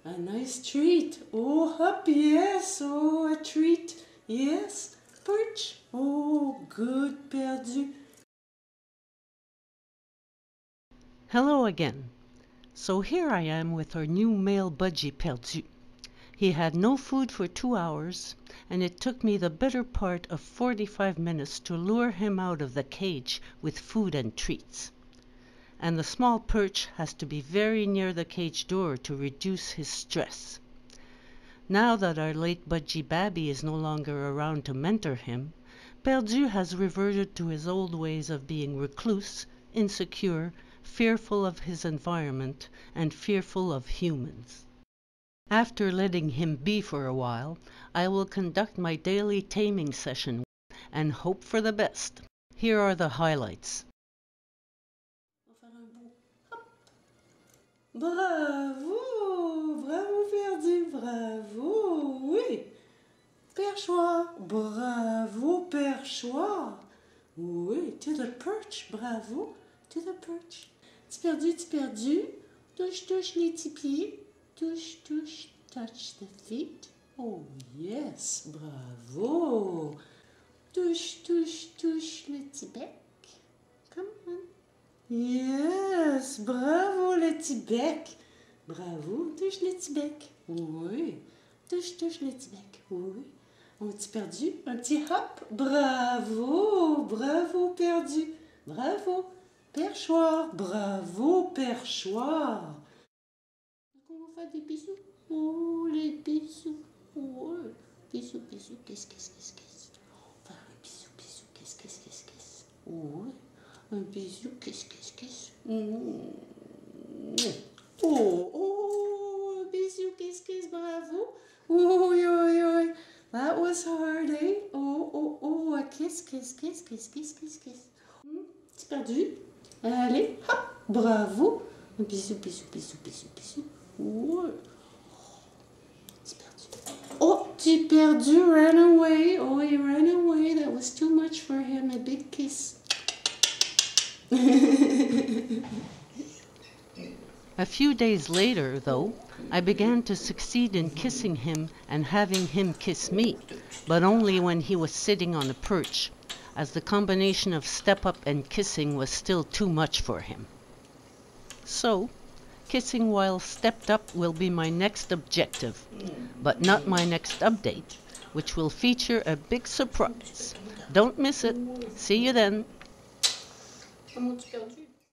A nice treat. Oh, hop, yes. Oh, a treat. Yes. Perch. Oh, good, Perdu. Hello again. So here I am with our new male Budgie, Perdu. He had no food for 2 hours, and it took me the better part of 45 minutes to lure him out of the cage with food and treats. And the small perch has to be very near the cage door to reduce his stress. Now that our late Budgie Babi is no longer around to mentor him, Perdu has reverted to his old ways of being recluse, insecure, fearful of his environment, and fearful of humans. After letting him be for a while, I will conduct my daily taming session and hope for the best. Here are the highlights. Bravo, bravo Perdu, bravo, oui. Perchoir, bravo perchoir. Oui, to the perch, bravo, to the perch. Petit perdu, touche, touche les petits pieds. Touche, touche, touch the feet. Oh yes, bravo. Touche, touche, touche le petit bec. Come on. Yes, bravo le petit bec. Bravo, touche le petit bec. Oui, touche, touche le petit bec. Oui. Un petit perdu, un petit hop. Bravo, bravo Perdu. Bravo. Perchoir, bravo perchoir. On va faire des bisous. Oh, les bisous. Oh, bisous, bisous, qu'est-ce. On va faire un bisou, bisou, qu'est-ce. Oh, un bisou, qu'est-ce. Oh, un bisou, qu'est-ce, bravo. Oh, oui. That was hard, eh? Oh, a kiss. C'est perdu. Allez, hop, bravo. Un bisou. Ouais. It's perdu. Oh, petit perdu ran away. Oh, he ran away. That was too much for him. A big kiss. A few days later, though, I began to succeed in kissing him and having him kiss me, but only when he was sitting on a perch, as the combination of step-up and kissing was still too much for him. So, kissing while stepped up will be my next objective, but not my next update, which will feature a big surprise. Don't miss it. See you then.